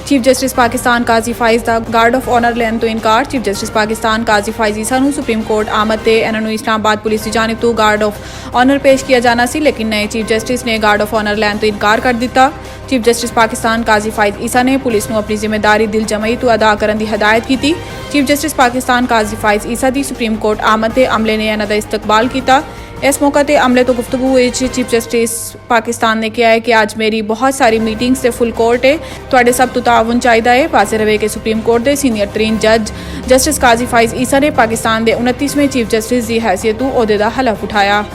Chief justice Pakistan काजी फाइज दा guard of honour लैन तो इनकार। चीफ जस्टिस पाकिस्तान काजी फाइज ईसा नूं सुप्रीम कोर्ट आमद ते इन्हां नूं इस्लामाबाद पुलिस की जानिब तो गार्ड ऑफ ऑनर पेश किया जाना सी, लेकिन नए चीफ जस्टिस ने गार्ड ऑफ ऑनर लैन तो इनकार कर दिता। चीफ जस्टिस पाकिस्तान काजी फाइज ईसा ने पुलिस नूं अपनी जिम्मेदारी दिल जमई तो अदा करन दी हदायत की। चीफ जस्टिस पाकिस्तान काजी फाइज ईसा दी सुप्रीम कोर्ट आमद ते अमले ने इन्हां दा इस्तकबाल किया। इस मौके पर अमले तो गुफ्तगू चीफ जस्टिस पाकिस्तान ने कहा है कि आज मेरी बहुत सारी मीटिंग्स से फुल कोर्ट है, तुहाडे सब तो ताउन चाहिए है। वाजे रवे कि सुप्रीम कोर्ट के सीनियर तरीन जज जस्टिस काजी फाइज ईसा ने पाकिस्तान के 29वें चीफ जस्टिस की हैसियत तो ओहदे दा हलफ उठाया।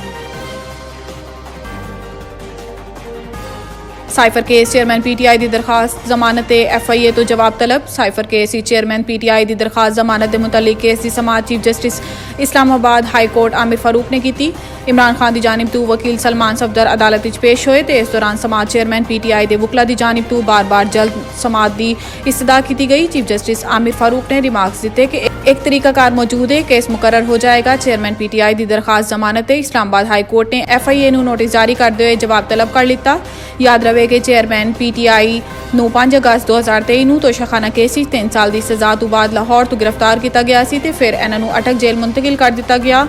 साइफर केस चेयरमैन PTI की दरखास्त जमानत FIA तो जवाब तलब। साइफर केस चेयरमैन PTI की दरखास्त जमानत के मुतल्लिक केस की समाअत chief justice Islamabad high court Aamir Farooq ने की। इमरान खान की जानिब तो वकील सलमान सफदर अदालत पेश होए तो इस दौरान समाअत चेयरमैन PTI के वकला की जानिब तो बार बार जल्द समाअत की इस्तदा की गई। चीफ जस्टिस आमिर फारूक ने रिमार्क्स दिते कि एक तरीकाकार मौजूद है, केस मुकर्रर हो जाएगा। चेयरमैन PTI की दरखास्त जमानत इस्लामाबाद हाई कोर्ट ने FIA नूं नोटिस जारी करते हुए जवाब तलब कर लिता। याद रहे कि चेयरमैन PTI नूं 5 अगस्त 2023 नूं तोशाखाना केस 3 साल की सज़ा तो बाद लाहौर तो गिरफ्तार किया गया सी ते फिर इन्हां नूं अटक जेल मुंतकिल कर दिता गया।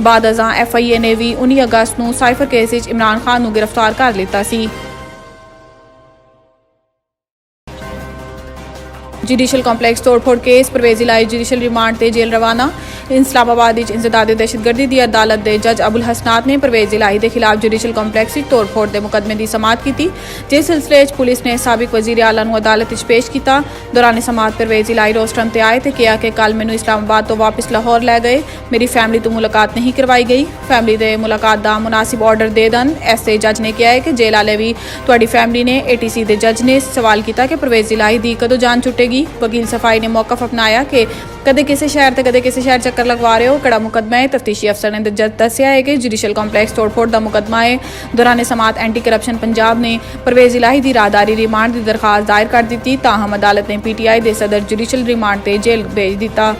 बाद अजां FIA ने भी 19 अगस्त नूं साइफर केस इमरान खान नूं गिरफ्तार कर लिता सी। जुडिशल कॉम्पलैक्स तोड़फोड़ केस परवेज इलाही जुडिशल रिमांड ते जेल रवाना। इस्लामाबाद इंसदाद दहशतगर्दी की अदालत के जज अबुल हसनात ने परवेज इलाही के खिलाफ जुडिशल कॉम्पलैक्स तोड़फोड़ के मुकदमे की समाअत की। जिस सिलसिले पुलिस ने साबिक वजीर आला नूं अदालत पेश किया। दौरान समाअत परवेज इलाही रोस्टरम ते आए तो कहा कि कल मैनू इस्लामाबाद तो वापस लाहौर लै गए, मेरी फैमिली तो मुलाकात नहीं करवाई गई, फैमिली के मुलाकात का मुनासिब ऑर्डर दे दन। ऐसे जज ने कहा है कि जेल आले भी तुहाडी फैमिली ने ATC के जज ने सवाल किया कि परवेज इलाही की कदों जान छुटेगी। वकील सफाई ने मौकफ अपनाया कि कदे किसी शहर तो कदे किसी शहर चक्कर लगवा रहे हो, कड़ा मुकदमा है। तफ्तीशी अफसर ने दस्या है कि जुडिशल कॉम्पलैक्स तोड़फोड़ का मुकदमा है। दौरान समाअत एंटी करप्शन पंजाब ने परवेज इलाही की राहदारी रिमांड की दरखास्त दायर कर दी, ताहम अदालत ने PTI के सदर जुडिशल रिमांड से जेल भेज दिता।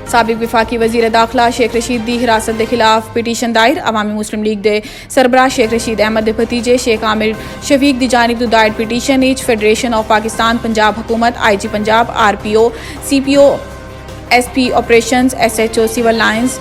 साबिक विफाकी वजीर दाखिला शेख रशीद की हिरासत के खिलाफ पिटीशन दायर। अवामी मुस्लिम लीग के सरबराह शेख रशीद अहमद के भतीजे शेख आमिर शफीक की जानिब तो दायर petition federation of Pakistan, Punjab हुकूमत, IG Punjab, RPO, CPO, SP operations, SHO civil lines,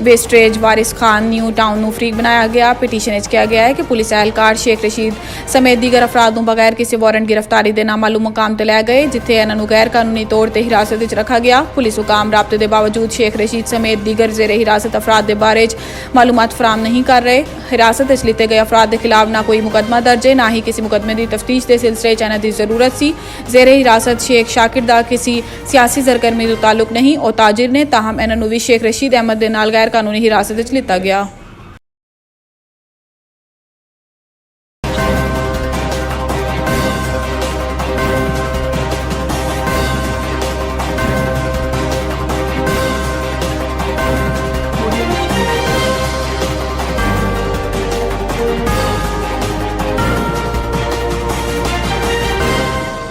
वेस्टरेज वारिस खान न्यू टाउन नूं फरीक बनाया गया। पिटीशन कहा गया है कि पुलिस एहलकार शेख रशीद समेत दीगर अफराद नूं बगैर किसी वारंट गिरफ्तारी के नामालूम मुकाम ते लै गए, जिथे इन्हां नूं गैर कानूनी तौर पर हिरासत में रखा गया। पुलिस हुकाम राबते के बावजूद शेख रशीद समेत दीगर जेर हिरासत अफराद के बारे मालूमात फराम नहीं कर रहे। हिरासत में लिते गए अफराद के खिलाफ ना कोई मुकदमा दर्ज है, ना ही किसी मुकदमे की तफ्तीश के सिलसिले इन्हां की जरूरत सी। जेर हिरासत शेख शाकिर का किसी सियासी सरगर्मी तो ताल्लुक नहीं, और ताजिर ने, ताहम इन्हां नूं भी शेख रशीद अहमद के नाल गैर कानूनी हिरासत लिता गया।